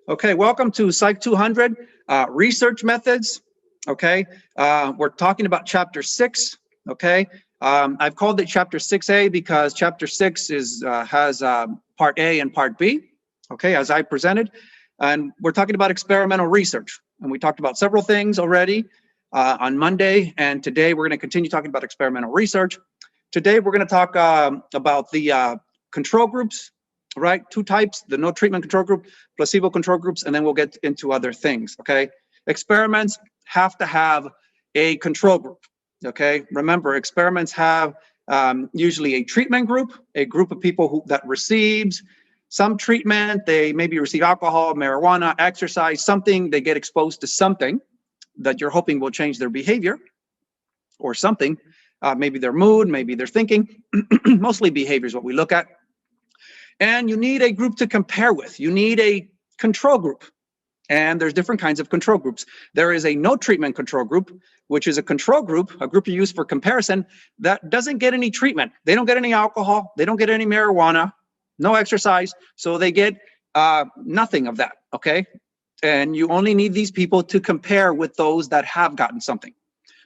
Okay, welcome to Psych 200 research methods. Okay, we're talking about chapter 6. Okay, I've called it chapter 6A because chapter 6 has part A and part B. Okay, as I presented, and we're talking about experimental research, and we talked about several things already on Monday, and today we're going to continue talking about experimental research. Today we're going to talk about the control groups. Right, two types: the no treatment control group, placebo control groups, and then we'll get into other things. Okay, experiments have to have a control group. Okay, remember, experiments have usually a treatment group, a group of people that receives some treatment. They maybe receive alcohol, marijuana, exercise, something. They get exposed to something that you're hoping will change their behavior or something. Maybe their mood, maybe their thinking. Mostly behavior is what we look at. And you need a group to compare with. You need a control group. And there's different kinds of control groups. There is a no treatment control group, which is a control group, a group you use for comparison that doesn't get any treatment. They don't get any alcohol. They don't get any marijuana, no exercise. So they get nothing of that, okay? And you only need these people to compare with those that have gotten something.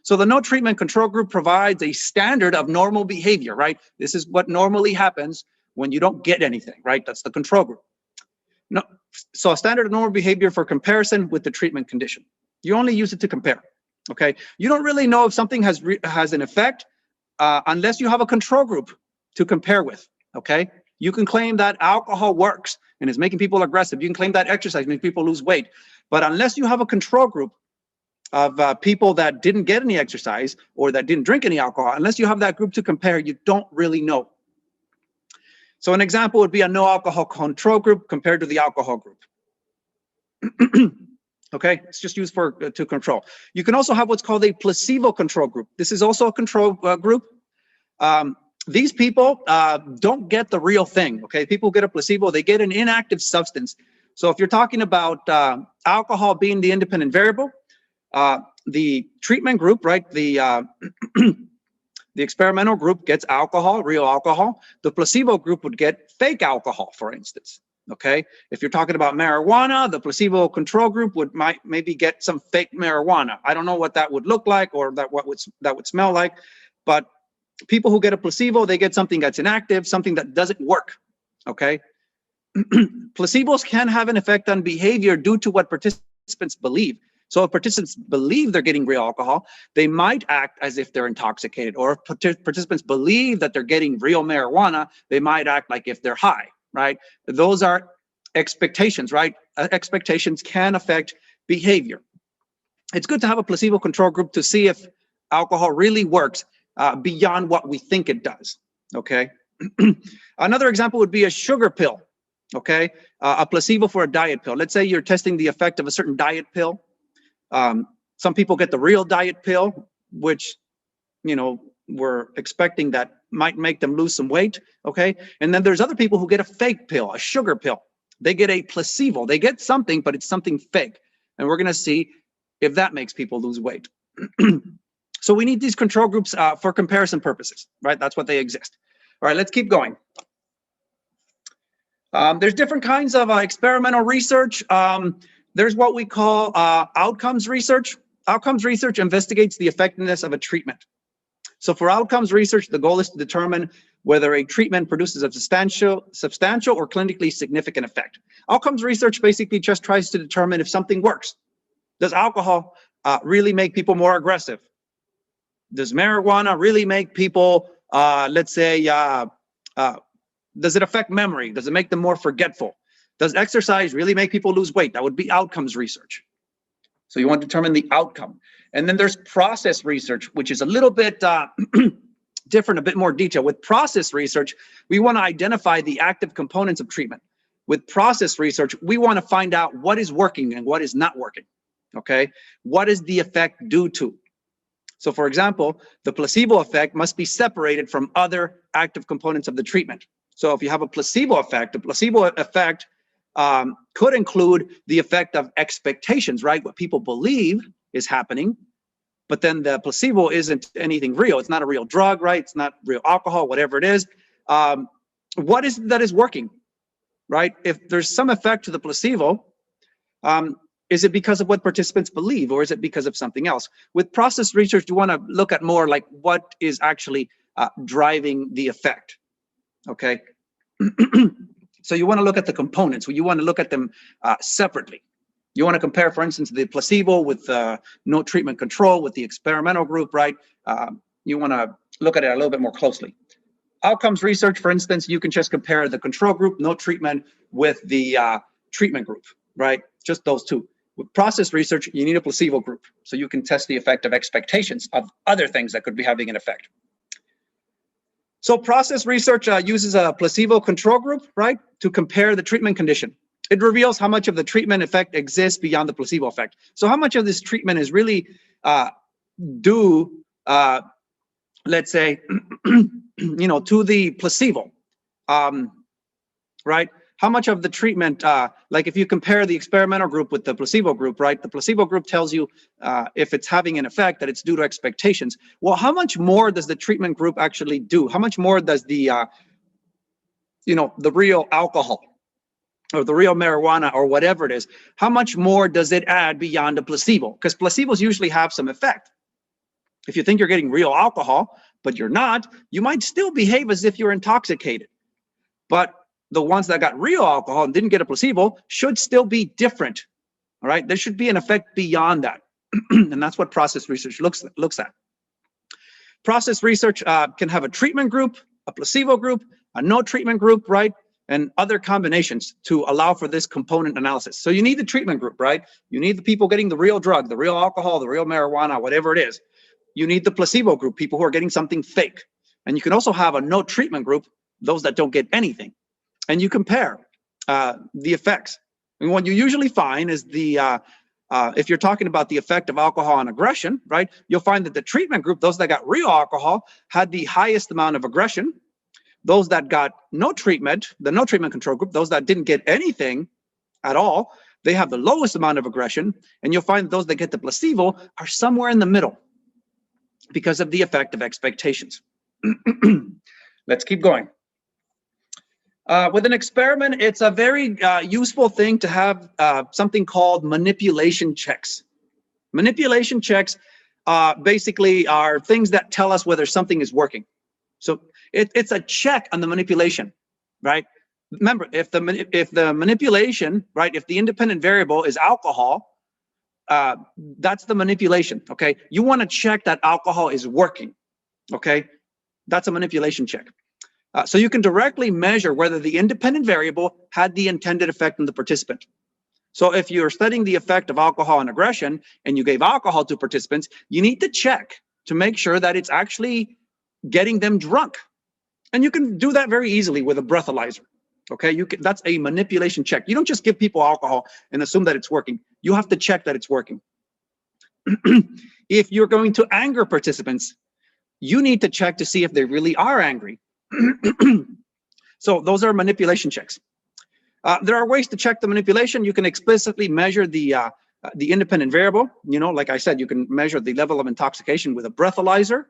So the no treatment control group provides a standard of normal behavior, right? This is what normally happens when you don't get anything, right? That's the control group. No, so a standard of normal behavior for comparison with the treatment condition. You only use it to compare, okay? You don't really know if something has an effect unless you have a control group to compare with, okay? You can claim that alcohol works and is making people aggressive. You can claim that exercise makes people lose weight. But unless you have a control group of people that didn't get any exercise or that didn't drink any alcohol, unless you have that group to compare, you don't really know. So an example would be a no alcohol control group compared to the alcohol group. Okay, it's just used to control. You can also have what's called a placebo control group. This is also a control group. These people don't get the real thing. Okay, people get a placebo, they get an inactive substance. So if you're talking about alcohol being the independent variable, the treatment group, right, the experimental group gets alcohol, real alcohol. The placebo group would get fake alcohol, for instance. Okay, if you're talking about marijuana, the placebo control group might maybe get some fake marijuana. I don't know what that would look like or that would smell like, but people who get a placebo, they get something that's inactive, something that doesn't work. Okay, placebos can have an effect on behavior due to what participants believe. So if participants believe they're getting real alcohol, they might act as if they're intoxicated. Or if participants believe that they're getting real marijuana, they might act like if they're high, right? Those are expectations, right? Expectations can affect behavior. It's good to have a placebo control group to see if alcohol really works beyond what we think it does, okay? Another example would be a sugar pill, okay? A placebo for a diet pill. Let's say you're testing the effect of a certain diet pill. Some people get the real diet pill, which, you know, we're expecting that might make them lose some weight, okay? And then there's other people who get a fake pill, a sugar pill. They get a placebo. They get something, but it's something fake. And we're going to see if that makes people lose weight. So we need these control groups for comparison purposes, right? That's what they exist. All right, let's keep going. There's different kinds of experimental research. There's what we call outcomes research. Outcomes research investigates the effectiveness of a treatment. So for outcomes research, the goal is to determine whether a treatment produces a substantial or clinically significant effect. Outcomes research basically just tries to determine if something works. Does alcohol really make people more aggressive? Does marijuana really make people, let's say, does it affect memory? Does it make them more forgetful? Does exercise really make people lose weight? That would be outcomes research. So you want to determine the outcome. And then there's process research, which is a little bit different, a bit more detail. With process research, we want to identify the active components of treatment. With process research, we want to find out what is working and what is not working, okay? What is the effect due to? So for example, the placebo effect must be separated from other active components of the treatment. So if you have a placebo effect, the placebo effect could include the effect of expectations, right? What people believe is happening, but then the placebo isn't anything real. It's not a real drug, right? It's not real alcohol, whatever it is. What is it that is working, right? If there's some effect to the placebo, Is it because of what participants believe, or is it because of something else? With process research, you want to look at more like what is actually driving the effect, okay? So you want to look at the components. You want to look at them separately. You want to compare, for instance, the placebo with no treatment control with the experimental group, right? You want to look at it a little bit more closely. Outcomes research, for instance, you can just compare the control group, no treatment, with the treatment group, right? Just those two. With process research, you need a placebo group, so you can test the effect of expectations of other things that could be having an effect. So process research uses a placebo control group, right, to compare the treatment condition. It reveals how much of the treatment effect exists beyond the placebo effect. So how much of this treatment is really due, let's say, you know, to the placebo, right? How much of the treatment, like if you compare the experimental group with the placebo group, right? The placebo group tells you if it's having an effect that it's due to expectations. Well, how much more does the treatment group actually do? How much more does the, you know, the real alcohol or the real marijuana or whatever it is, how much more does it add beyond the placebo? Because placebos usually have some effect. If you think you're getting real alcohol, but you're not, you might still behave as if you're intoxicated. But the ones that got real alcohol and didn't get a placebo should still be different, all right? There should be an effect beyond that. And that's what process research looks at. Process research can have a treatment group, a placebo group, a no treatment group, right? And other combinations to allow for this component analysis. So you need the treatment group, right? You need the people getting the real drug, the real alcohol, the real marijuana, whatever it is. You need the placebo group, people who are getting something fake. And you can also have a no treatment group, those that don't get anything. And you compare the effects. And what you usually find is the, if you're talking about the effect of alcohol on aggression, right, you'll find that the treatment group, those that got real alcohol, had the highest amount of aggression. Those that got no treatment, the no treatment control group, those that didn't get anything at all, they have the lowest amount of aggression. And you'll find those that get the placebo are somewhere in the middle because of the effect of expectations. Let's keep going. With an experiment, it's a very useful thing to have something called manipulation checks. Manipulation checks basically are things that tell us whether something is working. So it's a check on the manipulation, right? Remember, if the manipulation, right, if the independent variable is alcohol, that's the manipulation, okay? You want to check that alcohol is working, okay? That's a manipulation check. So you can directly measure whether the independent variable had the intended effect on the participant. So if you're studying the effect of alcohol on aggression and you gave alcohol to participants, you need to check to make sure that it's actually getting them drunk. And you can do that very easily with a breathalyzer. Okay, that's a manipulation check. You don't just give people alcohol and assume that it's working. You have to check that it's working. If you're going to anger participants, you need to check to see if they really are angry. So those are manipulation checks. There are ways to check the manipulation. You can explicitly measure the independent variable. You know, like I said, you can measure the level of intoxication with a breathalyzer.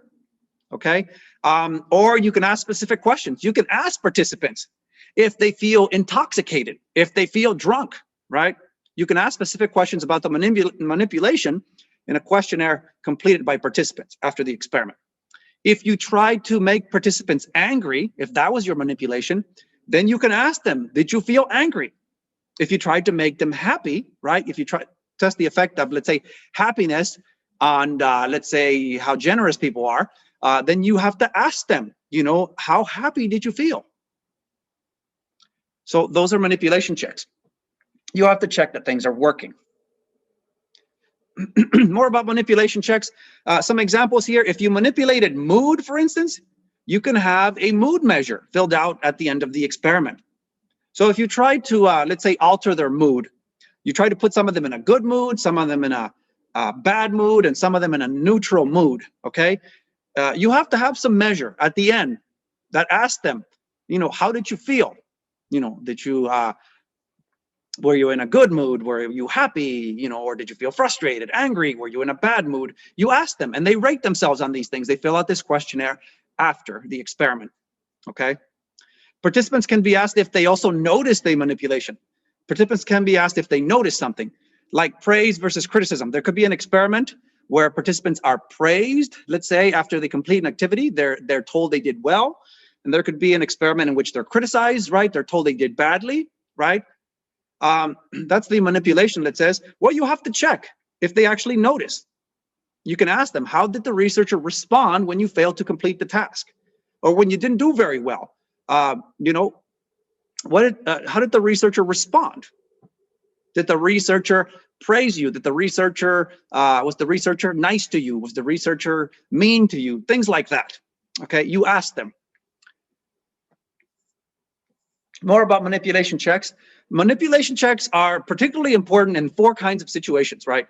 Okay, or you can ask specific questions. You can ask participants if they feel intoxicated, if they feel drunk, right? You can ask specific questions about the manipulation in a questionnaire completed by participants after the experiment. If you tried to make participants angry, if that was your manipulation, then you can ask them, did you feel angry? If you tried to make them happy, right? If you try test the effect of, let's say, happiness on, let's say, how generous people are, then you have to ask them, you know, how happy did you feel? So those are manipulation checks. You have to check that things are working. More about manipulation checks. Some examples here. If you manipulated mood, for instance, you can have a mood measure filled out at the end of the experiment. So if you try to, let's say, alter their mood, you try to put some of them in a good mood, some of them in a bad mood, and some of them in a neutral mood, okay? You have to have some measure at the end that asks them, you know, how did you feel? You know, did you, were you in a good mood? Were you happy? You know, or did you feel frustrated, angry? Were you in a bad mood? You ask them, and they rate themselves on these things. They fill out this questionnaire after the experiment, okay? Participants can be asked if they also noticed the manipulation. Participants can be asked if they noticed something. like praise versus criticism. There could be an experiment where participants are praised, let's say, after they complete an activity, they're told they did well. And there could be an experiment in which they're criticized, right? They're told they did badly, right? That's the manipulation that says, well, you have to check if they actually notice. You can ask them, how did the researcher respond when you failed to complete the task? Or when you didn't do very well? You know, how did the researcher respond? Did the researcher praise you? Did the researcher, was the researcher nice to you? Was the researcher mean to you? Things like that, okay? You ask them. More about manipulation checks. Manipulation checks are particularly important in 4 kinds of situations, right?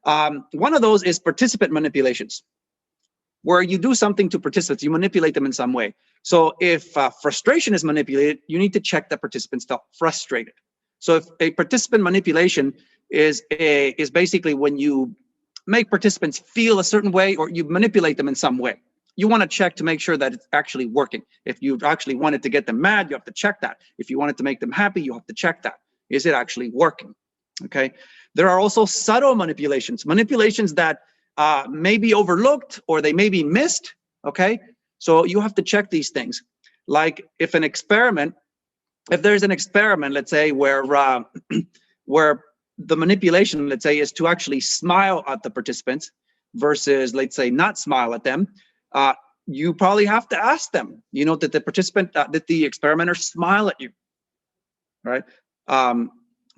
One of those is participant manipulations, where you do something to participants, you manipulate them in some way. So if frustration is manipulated, you need to check that participants felt frustrated. So if a participant manipulation is basically when you make participants feel a certain way or you manipulate them in some way, you want to check to make sure that it's actually working. If you actually wanted to get them mad, you have to check that. If you wanted to make them happy, you have to check that. Is it actually working? Okay. There are also subtle manipulations, manipulations that may be overlooked or they may be missed. Okay. So you have to check these things. Like if there's an experiment, let's say, where the manipulation, let's say, is to actually smile at the participants versus, let's say, not smile at them, you probably have to ask them, you know, did the experimenter smile at you, right?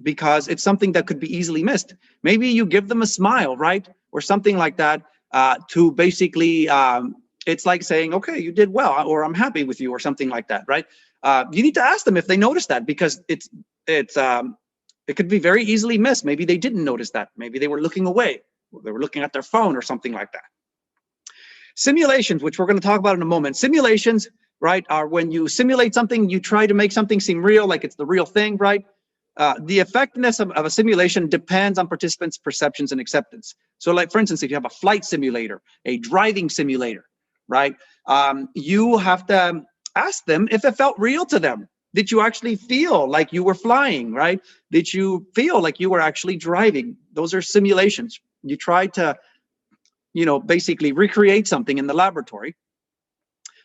Because it's something that could be easily missed. Maybe you give them a smile, right? Or something like that, to basically, it's like saying, okay, you did well, or I'm happy with you, or something like that, right? You need to ask them if they notice that, because it could be very easily missed. Maybe they didn't notice that. Maybe they were looking away. They were looking at their phone or something like that. Simulations, which we're going to talk about in a moment. Simulations, right, are when you simulate something, you try to make something seem real, like it's the real thing, right? The effectiveness of a simulation depends on participants' perceptions and acceptance. So like, for instance, if you have a flight simulator, a driving simulator, right? You have to ask them if it felt real to them. Did you actually feel like you were flying, right? Did you feel like you were actually driving? Those are simulations. You try to, you know, basically recreate something in the laboratory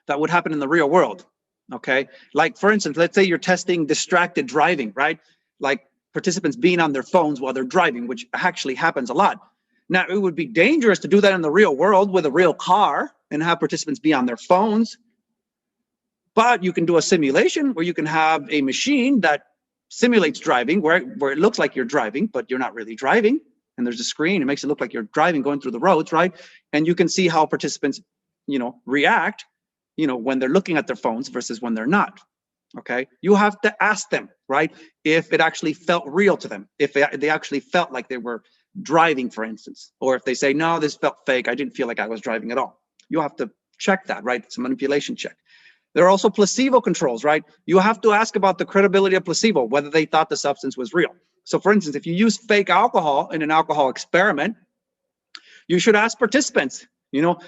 that would happen in the real world, okay? Like, for instance, let's say you're testing distracted driving, right? Like participants being on their phones while they're driving, which actually happens a lot. Now, it would be dangerous to do that in the real world with a real car and have participants be on their phones. But you can do a simulation where you can have a machine that simulates driving, where it looks like you're driving, but you're not really driving. And there's a screen, it makes it look like you're driving, going through the roads, right? And you can see how participants, you know, react, you know, when they're looking at their phones versus when they're not. Okay, you have to ask them, right, if it actually felt real to them, if they actually felt like they were driving, for instance, or if they say, no, this felt fake, I didn't feel like I was driving at all. You have to check that, right? It's a manipulation check. There are also placebo controls, right? You have to ask about the credibility of placebo, whether they thought the substance was real. So for instance, if you use fake alcohol in an alcohol experiment, you should ask participants, you know,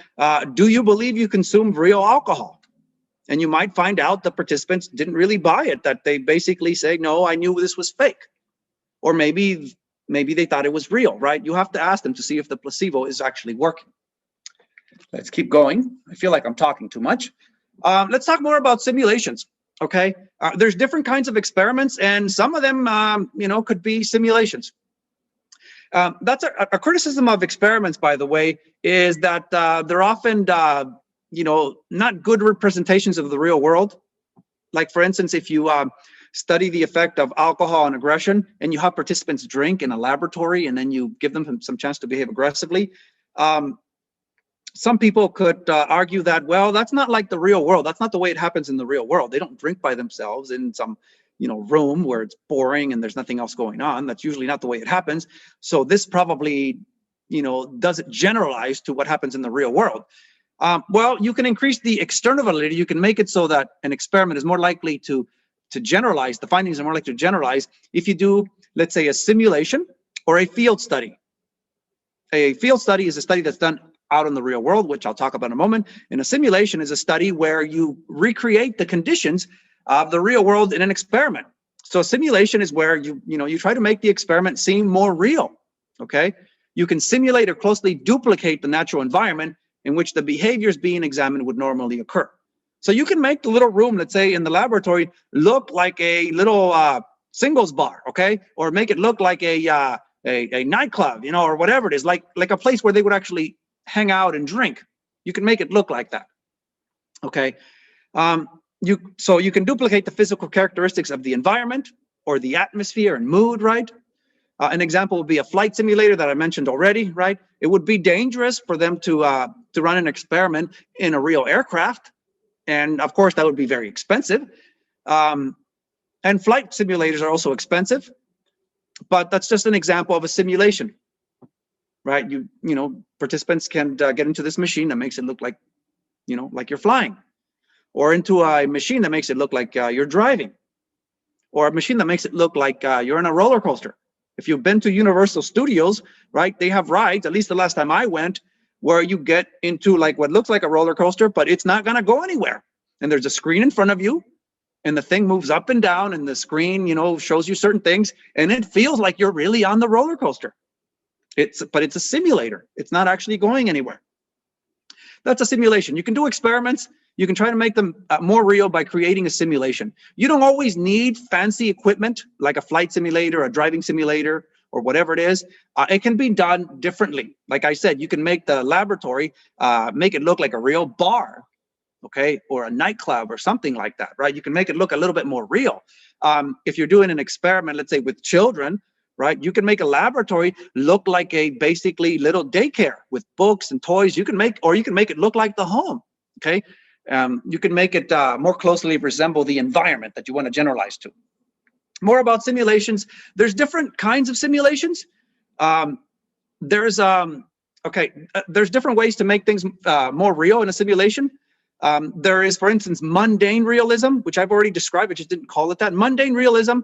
do you believe you consumed real alcohol? And you might find out the participants didn't really buy it, that they basically say, no, I knew this was fake. Or maybe they thought it was real, right? You have to ask them to see if the placebo is actually working. Let's keep going. I feel like I'm talking too much. Let's talk more about simulations, okay? There's different kinds of experiments, and some of them, you know, could be simulations. That's a criticism of experiments, by the way, is that they're often you know, not good representations of the real world. Like, for instance, if you study the effect of alcohol on aggression and you have participants drink in a laboratory and then you give them some chance to behave aggressively, some people could argue that, well, that's not like the real world. That's not the way it happens in the real world. They don't drink by themselves in some, you know, room where it's boring and there's nothing else going on. That's usually not the way it happens. So this probably, you know, doesn't generalize to what happens in the real world. Well, you can increase the external validity. You can make it so that an experiment is more likely to generalize. The findings are more likely to generalize if you do, let's say, a simulation or a field study. A field study is a study that's done out in the real world, which I'll talk about in a moment. And a simulation is a study where you recreate the conditions of the real world in an experiment. So a simulation is where you try to make the experiment seem more real. okay? You can simulate or closely duplicate the natural environment in which the behaviors being examined would normally occur. So you can make the little room, let's say in the laboratory, look like a little singles bar, okay? Or make it look like a nightclub, or whatever it is, like a place where they would actually hang out and drink. You can make it look like that, okay? So you can duplicate the physical characteristics of the environment or the atmosphere and mood, right? An example would be a flight simulator that I mentioned already, right? It would be dangerous for them to run an experiment in a real aircraft. And of course, that would be very expensive. And flight simulators are also expensive, but that's just an example of a simulation, right? Participants can get into this machine that makes it look like, like you're flying, or into a machine that makes it look like you're driving, or a machine that makes it look like you're in a roller coaster. If you've been to Universal Studios, right, they have rides, at least the last time I went, where you get into like what looks like a roller coaster, but it's not going to go anywhere. And there's a screen in front of you, and the thing moves up and down, and the screen, shows you certain things, and it feels like you're really on the roller coaster. But it's a simulator. It's not actually going anywhere. That's a simulation. You can do experiments. You can try to make them more real by creating a simulation. You don't always need fancy equipment like a flight simulator, a driving simulator, or whatever it is. It can be done differently. Like I said, you can make the laboratory, make it look like a real bar, okay, or a nightclub or something like that, right? You can make it look a little bit more real. If you're doing an experiment, let's say with children, right, you can make a laboratory look like a basically little daycare with books and toys. You can make it look like the home, okay? You can make it more closely resemble the environment that you want to generalize to. More about simulations. There's different kinds of simulations. There's different ways to make things more real in a simulation. There is, for instance, mundane realism, which I've already described. I just didn't call it that. Mundane realism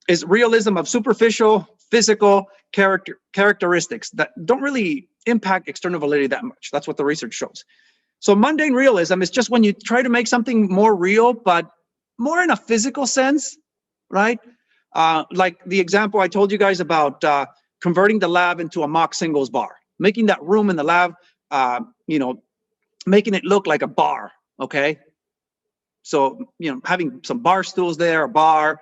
is realism of superficial physical characteristics that don't really impact external validity that much. That's what the research shows. So mundane realism is just when you try to make something more real, but more in a physical sense, right? Like the example I told you guys about converting the lab into a mock singles bar, making that room in the lab, making it look like a bar, okay? So, having some bar stools there, a bar,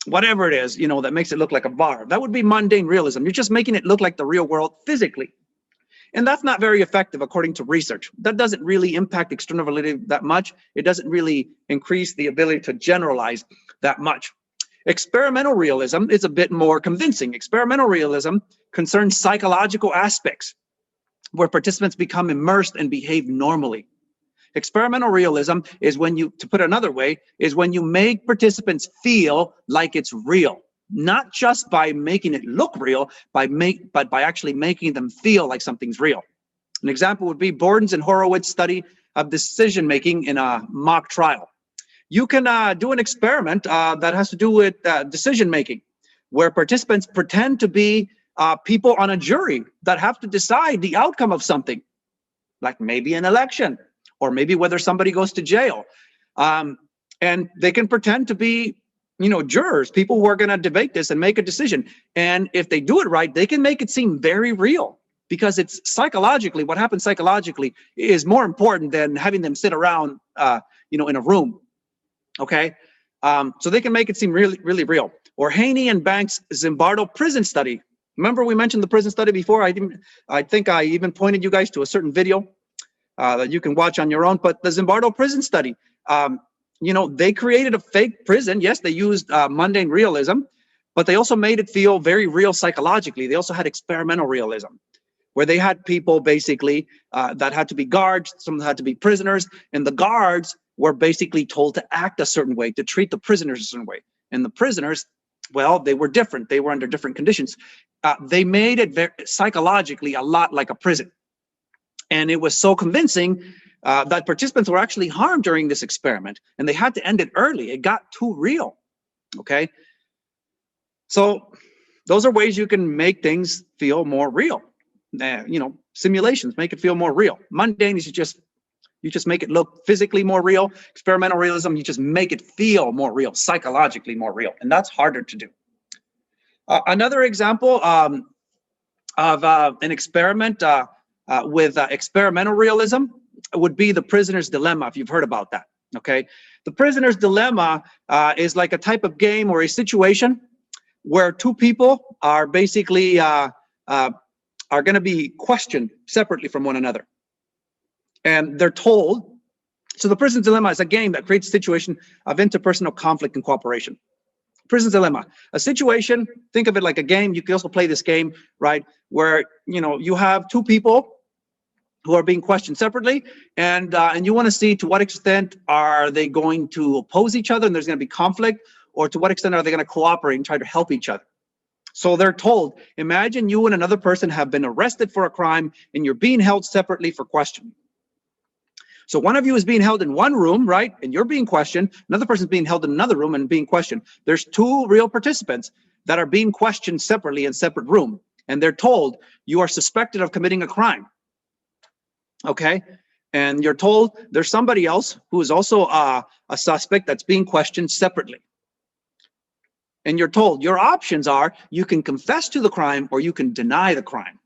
whatever it is, that makes it look like a bar. That would be mundane realism. You're just making it look like the real world physically. And that's not very effective according to research. That doesn't really impact external validity that much. It doesn't really increase the ability to generalize that much. Experimental realism is a bit more convincing. Experimental realism concerns psychological aspects where participants become immersed and behave normally. Experimental realism is when you, to put it another way, is when you make participants feel like it's real. Not just by making it look real, but by actually making them feel like something's real. An example would be Borden's and Horowitz study of decision-making in a mock trial. You can do an experiment that has to do with decision-making, where participants pretend to be people on a jury that have to decide the outcome of something, like maybe an election, or maybe whether somebody goes to jail. And they can pretend to be jurors, people who are going to debate this and make a decision. And if they do it right, they can make it seem very real, because it's psychologically, what happens psychologically is more important than having them sit around, in a room. Okay. So they can make it seem really, really real. Or Haney and Banks' Zimbardo prison study. Remember we mentioned the prison study before? I think I even pointed you guys to a certain video that you can watch on your own, but the Zimbardo prison study, they created a fake prison. Yes, they used mundane realism, but they also made it feel very real psychologically. They also had experimental realism, where they had people basically that had to be guards, some had to be prisoners, and the guards were basically told to act a certain way, to treat the prisoners a certain way. And the prisoners, well, they were different. They were under different conditions. They made it psychologically a lot like a prison. And it was so convincing that participants were actually harmed during this experiment, and they had to end it early. It got too real, okay? So those are ways you can make things feel more real. Simulations make it feel more real. Mundane is you just make it look physically more real. Experimental realism, you just make it feel more real, psychologically more real, and that's harder to do. Another example of an experiment with experimental realism would be the prisoner's dilemma, if you've heard about that. Okay, the prisoner's dilemma is like a type of game or a situation where two people are basically are going to be questioned separately from one another, and they're told. So the prisoner's dilemma is a game that creates a situation of interpersonal conflict and cooperation. Prisoner's dilemma, a situation, think of it like a game. You can also play this game, right, where you have two people who are being questioned separately, and you want to see to what extent are they going to oppose each other and there's going to be conflict, or to what extent are they going to cooperate and try to help each other. So they're told, imagine you and another person have been arrested for a crime and you're being held separately for questioning. So one of you is being held in one room, right? And you're being questioned. Another person's being held in another room and being questioned. There's two real participants that are being questioned separately in separate room. And they're told, you are suspected of committing a crime. Okay? And you're told there's somebody else who is also a suspect that's being questioned separately. And you're told your options are you can confess to the crime or you can deny the crime.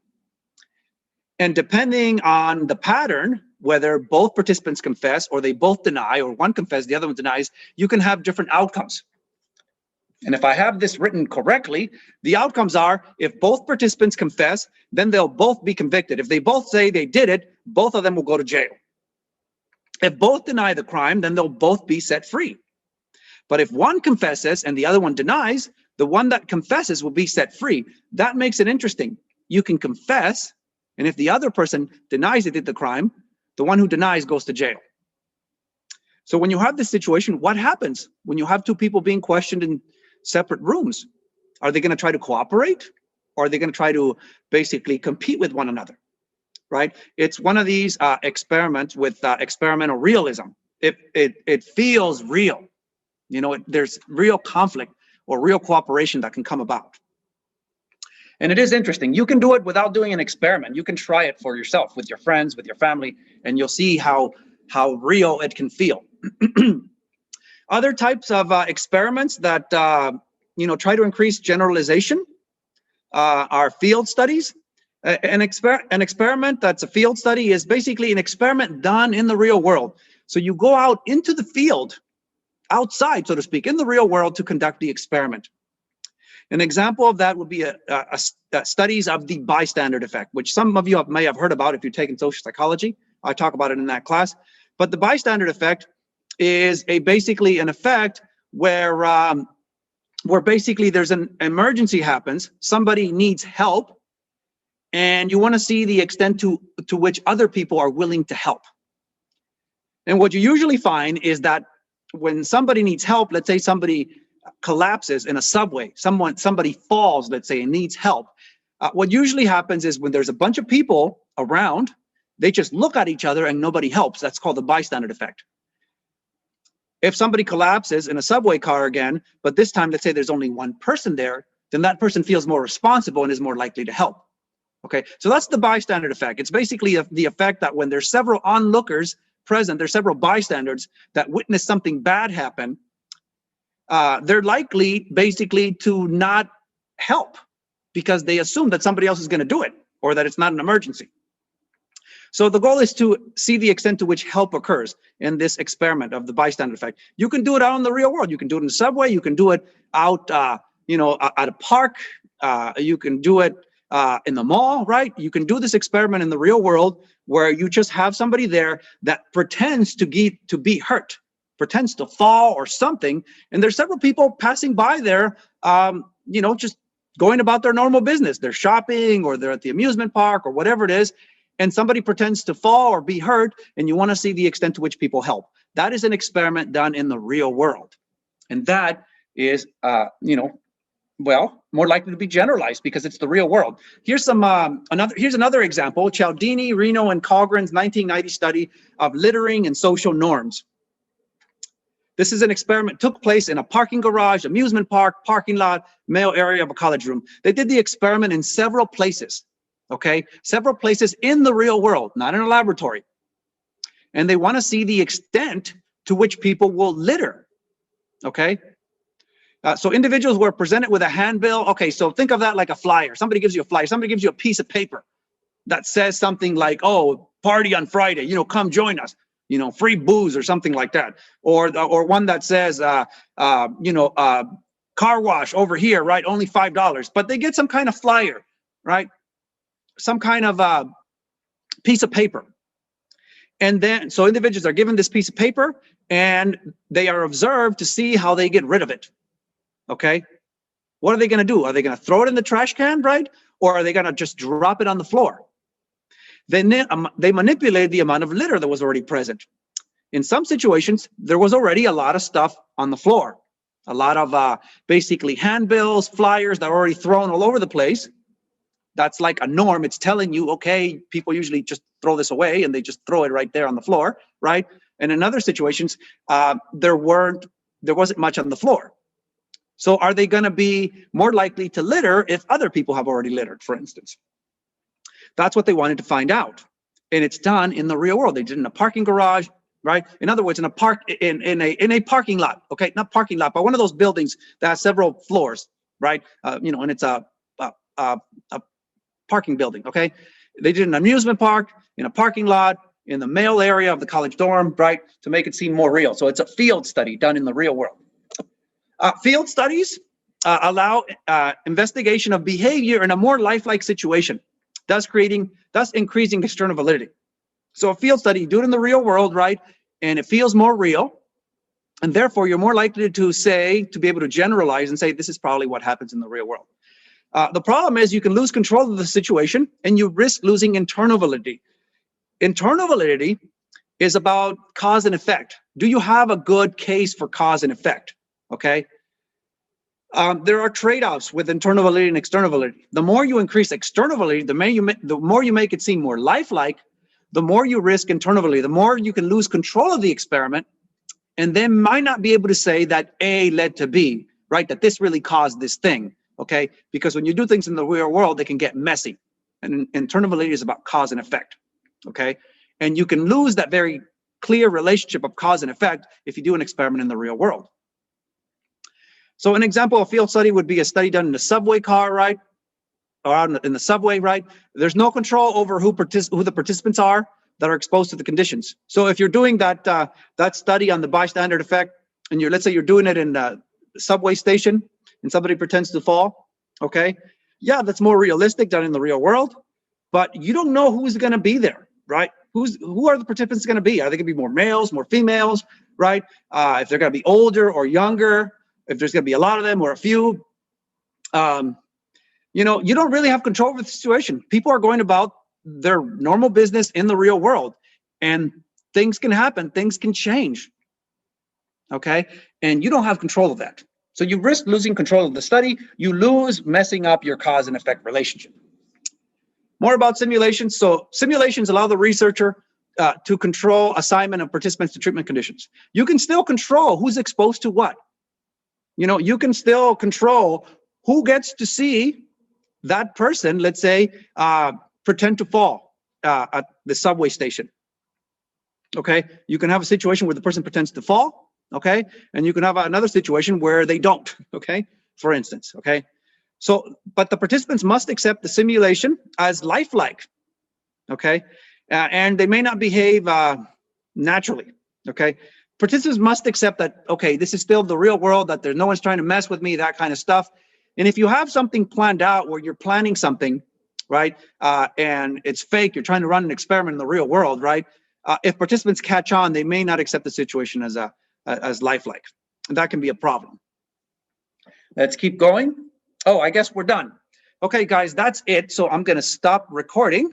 And depending on the pattern, whether both participants confess or they both deny, or one confesses, the other one denies, you can have different outcomes. And if I have this written correctly, the outcomes are if both participants confess, then they'll both be convicted. If they both say they did it, both of them will go to jail. If both deny the crime, then they'll both be set free. But if one confesses and the other one denies, the one that confesses will be set free. That makes it interesting. You can confess, and if the other person denies they did the crime, the one who denies goes to jail. So when you have this situation, what happens when you have two people being questioned in separate rooms? Are they going to try to cooperate, or are they going to try to basically compete with one another? Right? It's one of these experiments with experimental realism. It feels real. There's real conflict or real cooperation that can come about. And it is interesting. You can do it without doing an experiment. You can try it for yourself with your friends, with your family, and you'll see how real it can feel. Other types of experiments that try to increase generalization are field studies. An experiment that's a field study is basically an experiment done in the real world. So you go out into the field, outside, so to speak, in the real world to conduct the experiment. An example of that would be studies of the bystander effect, which some of you may have heard about if you're taking social psychology. I talk about it in that class. But the bystander effect is basically an effect where basically there's an emergency happens, somebody needs help, and you want to see the extent to which other people are willing to help. And what you usually find is that when somebody needs help, let's say somebody collapses in a subway, somebody falls, let's say, and needs help. What usually happens is when there's a bunch of people around, they just look at each other and nobody helps. That's called the bystander effect. If somebody collapses in a subway car again, but this time, let's say there's only one person there, then that person feels more responsible and is more likely to help. Okay, so that's the bystander effect. It's basically the effect that when there's several onlookers present, there's several bystanders that witness something bad happen, they're likely basically to not help because they assume that somebody else is going to do it or that it's not an emergency. So the goal is to see the extent to which help occurs in this experiment of the bystander effect. You can do it out in the real world. You can do it in the subway. You can do it out, at a park. You can do it in the mall, right? You can do this experiment in the real world where you just have somebody there that pretends to be hurt, pretends to fall or something, and there's several people passing by there, just going about their normal business. They're shopping or they're at the amusement park or whatever it is, and somebody pretends to fall or be hurt, and you want to see the extent to which people help. That is an experiment done in the real world, and that is, more likely to be generalized because it's the real world. Here's another example: Cialdini, Reno, and Colgren's 1990 study of littering and social norms. This is an experiment took place in a parking garage, amusement park, parking lot, male area of a college room. They did the experiment in several places, okay? Several places in the real world, not in a laboratory. And they want to see the extent to which people will litter, okay? So individuals were presented with a handbill. Okay, so think of that like a flyer. Somebody gives you a flyer. Somebody gives you a piece of paper that says something like, oh, party on Friday, come join us, free booze or something like that. Or one that says, car wash over here, right? Only $5. But they get some kind of flyer, right? Some kind of piece of paper. And then, so individuals are given this piece of paper and they are observed to see how they get rid of it. Okay. What are they going to do? Are they going to throw it in the trash can, right? Or are they going to just drop it on the floor? Then they manipulate the amount of litter that was already present. In some situations, there was already a lot of stuff on the floor. A lot of basically handbills, flyers that are already thrown all over the place. That's like a norm. It's telling you, okay, people usually just throw this away and they just throw it right there on the floor, right? And in other situations, there wasn't much on the floor. So are they going to be more likely to litter if other people have already littered, for instance? That's what they wanted to find out. And it's done in the real world. They did it in a parking garage, right? In other words, in a parking lot, okay? Not parking lot, but one of those buildings that has several floors, right? And it's a parking building, okay? They did an amusement park, in a parking lot, in the male area of the college dorm, right? To make it seem more real. So it's a field study done in the real world. Field studies allow investigation of behavior in a more lifelike situation, thus increasing external validity. So a field study, you do it in the real world, right? And it feels more real. And therefore, you're more likely to be able to generalize and say, this is probably what happens in the real world. The problem is you can lose control of the situation and you risk losing internal validity. Internal validity is about cause and effect. Do you have a good case for cause and effect? Okay. There are trade-offs with internal validity and external validity. The more you increase external validity, the more you make it seem more lifelike, the more you risk internal validity, the more you can lose control of the experiment, and then might not be able to say that A led to B, right? That this really caused this thing, okay? Because when you do things in the real world, they can get messy. And internal validity is about cause and effect, okay? And you can lose that very clear relationship of cause and effect if you do an experiment in the real world. So an example of field study would be a study done in a subway car, right? Or out in the subway, right? There's no control over who the participants are that are exposed to the conditions. So if you're doing that study on the bystander effect, and let's say you're doing it in the subway station, and somebody pretends to fall, okay? Yeah, that's more realistic done in the real world, but you don't know who's going to be there, right? Who are the participants going to be? Are they going to be more males, more females, right? If they're going to be older or younger, if there's going to be a lot of them or a few, you don't really have control over the situation. People are going about their normal business in the real world, and things can happen, things can change, okay? And you don't have control of that. So you risk losing control of the study. You lose messing up your cause and effect relationship. More about simulations. So simulations allow the researcher to control assignment of participants to treatment conditions. You can still control who's exposed to what. You can still control who gets to see that person, let's say, pretend to fall at the subway station. Okay, you can have a situation where the person pretends to fall, okay, and you can have another situation where they don't, okay, for instance, okay. So, but the participants must accept the simulation as lifelike, okay, and they may not behave naturally, okay. Participants must accept that, okay, this is still the real world, that no one's trying to mess with me, that kind of stuff. And if you have something planned out where you're planning something, right, and it's fake, you're trying to run an experiment in the real world, right, if participants catch on, they may not accept the situation as lifelike. And that can be a problem. Let's keep going. Oh, I guess we're done. Okay, guys, that's it. So I'm going to stop recording.